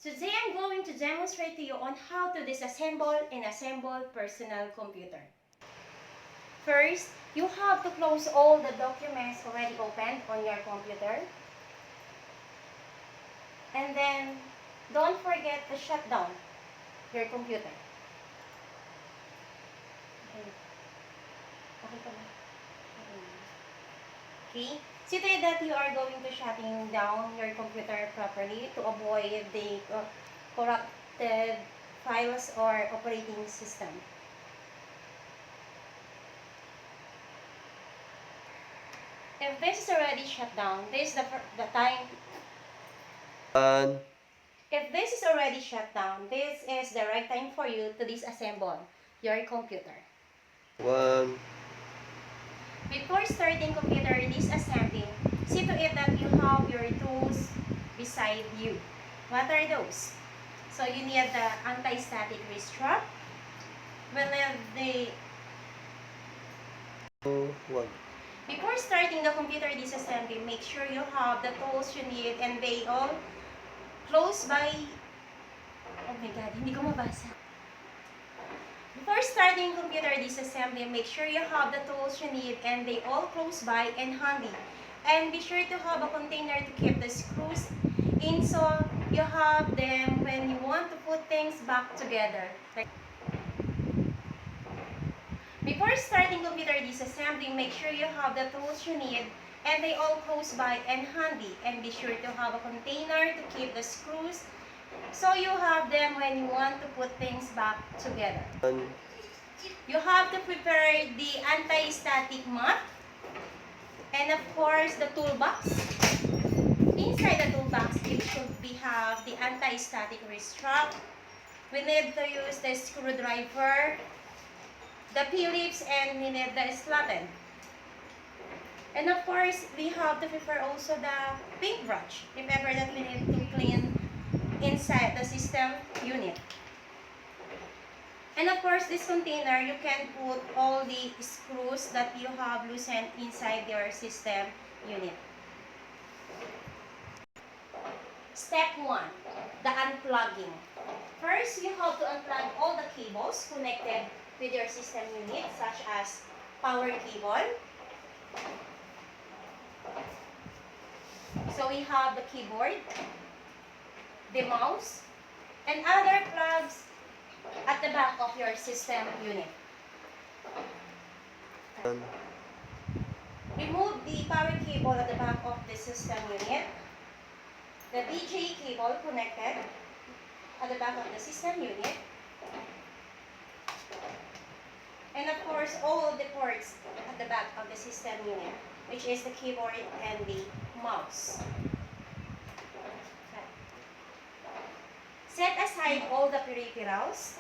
Today I'm going to demonstrate to you on how to disassemble and assemble personal computer. First, you have to close all the documents already opened on your computer. And then, don't forget to shut down your computer. Okay? See that you are going to shutting down your computer properly to avoid the corrupted files or operating system. If this is already shut down, this is the time. If this is already shut down, this is the right time for you to disassemble your computer. Before starting computer disassembling, see to it that you have your tools beside you. What are those? So you need the anti-static wrist strap. Before starting the computer disassembly, make sure you have the tools you need and they all close by. Oh my God, hindi ko mabasa. Before starting computer disassembly, make sure you have the tools you need and they all close by and handy. And be sure to have a container to keep the screws in so you have them when you want to put things back together. Before starting computer disassembly, make sure you have the tools you need and they all close by and handy. And be sure to have a container to keep the screws so you have them when you want to put things back together. You have to prepare the anti-static mat and of course the toolbox. Inside the toolbox, it should have the anti-static wrist strap. We need to use the screwdriver, the Phillips, and we need the slotted. And of course, we have to prepare also the paintbrush if ever that we need to clean inside the system unit. And of course, this container, you can put all the screws that you have loosened inside your system unit. Step 1, the unplugging. First, you have to unplug all the cables connected with your system unit, such as power cable. So we have the keyboard, the mouse, and other plugs at the back of your system unit. Remove the power cable at the back of the system unit, the VGA cable connected at the back of the system unit, and of course all the ports at the back of the system unit, which is the keyboard and the mouse. Set aside all the peripherals,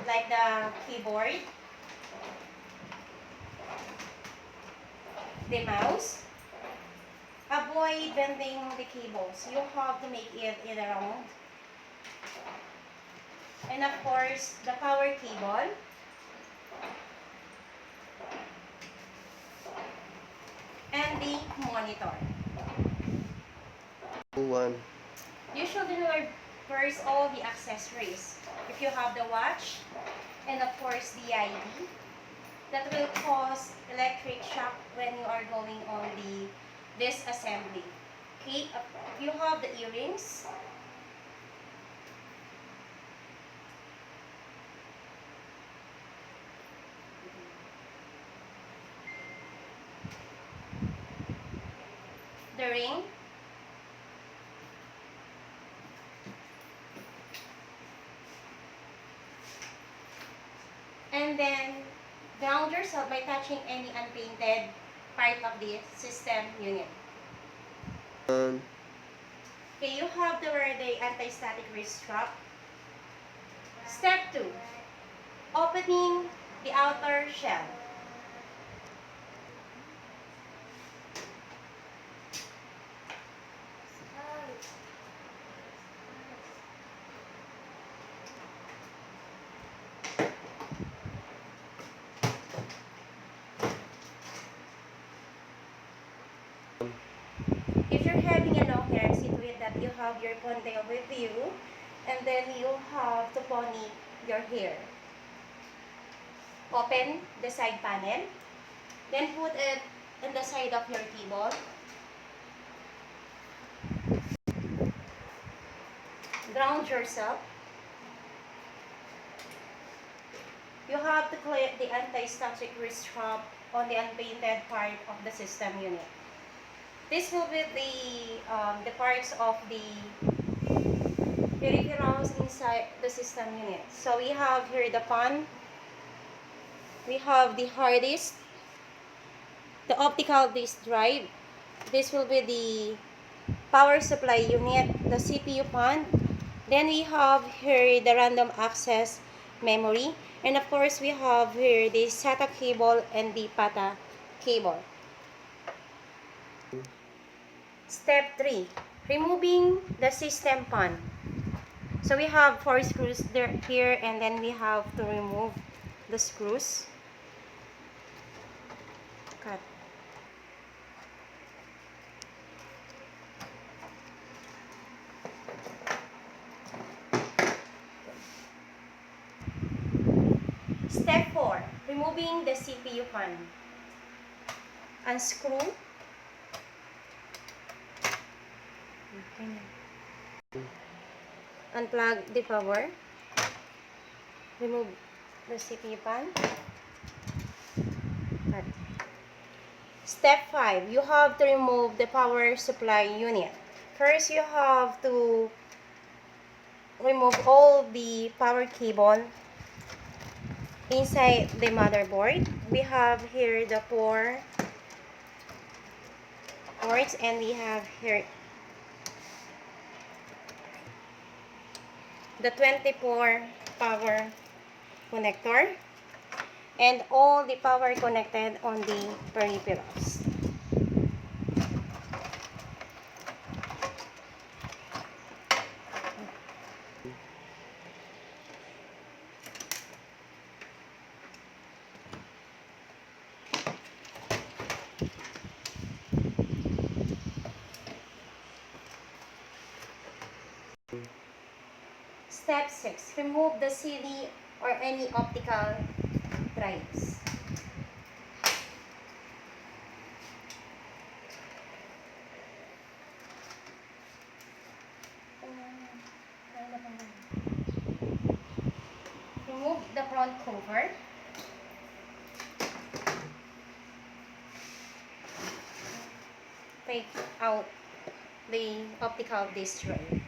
like the keyboard, the mouse. Avoid bending the cables. You have to make it in a round. And of course, the power cable. And the monitor. You should reverse all the accessories. If you have the watch, and of course the ID, that will cause electric shock when you are going on the disassembly. Okay, you have the earrings. The ring. And then ground yourself by touching any unpainted part of the system unit. Okay, you have to wear the anti-static wrist strap. Step 2, opening the outer shell. If you're having a long hair, see to it that you have your ponytail with you, and then you have to pony your hair. Open the side panel, then put it on the side of your keyboard. Ground yourself. You have to clip the anti-static wrist strap on the unpainted part of the system unit. This will be the parts of the peripherals inside the system unit. So we have here the fan, we have the hard disk, the optical disk drive. This will be the power supply unit, the CPU fan. Then we have here the random access memory. And of course, we have here the SATA cable and the PATA cable. Step 3. Removing the system fan. So we have 4 screws there, here, and then we have to remove the screws. Cut. Step 4. Removing the CPU fan. Unscrew. Unplug the power. Remove the CPU fan. Cut. Step 5. You have to remove the power supply unit. First, you have to remove all the power cable inside the motherboard. We have here the 4 ports, and we have here the 24 power connector and all the power connected on the peripherals. Step 6. Remove the CD or any optical drives. Remove the front cover. Take out the optical disc drive.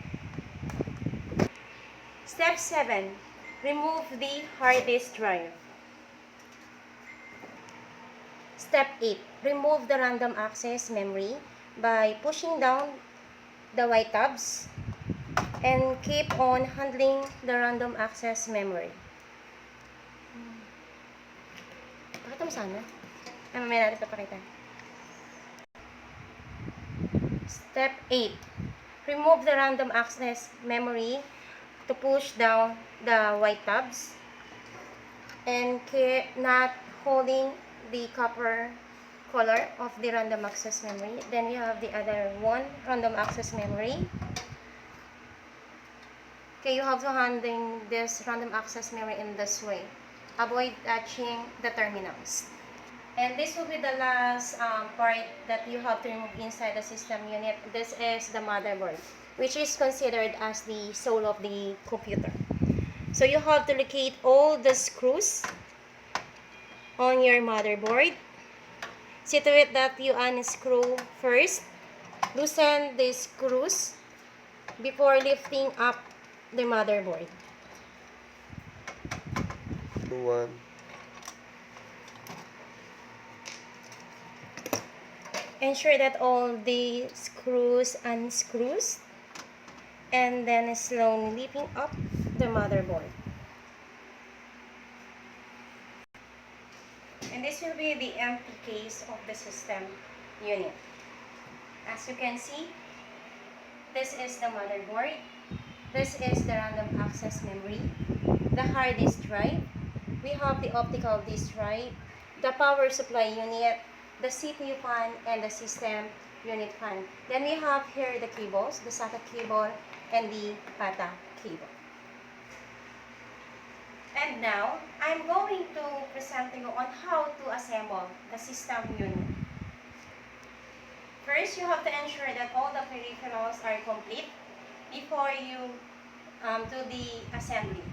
Step 7. Remove the hard disk drive. Step 8. Remove the random access memory by pushing down the white tabs and keep on handling the random access memory. Pakita mo sana. Ay, mamaya natin papakita. Step 8. Remove the random access memory to push down the white tabs and keep not holding the copper color of the random access memory. Then we have the other one, random access memory. Okay, you have to handle this random access memory in this way. Avoid touching the terminals. And this will be the last part that you have to remove inside the system unit. This is the motherboard, which is considered as the soul of the computer. So you have to locate all the screws on your motherboard. See to it that you unscrew first. Loosen the screws before lifting up the motherboard. One. Ensure that all the screws unscrews, and then slowly lifting up the motherboard. And this will be the empty case of the system unit. As you can see, this is the motherboard, this is the random access memory, the hard disk drive, we have the optical disk drive, the power supply unit, the CPU fan, and the system unit fan. Then we have here the cables, the SATA cable and the PATA cable. And now, I'm going to present to you on how to assemble the system unit. First, you have to ensure that all the peripherals are complete before you do the assembly.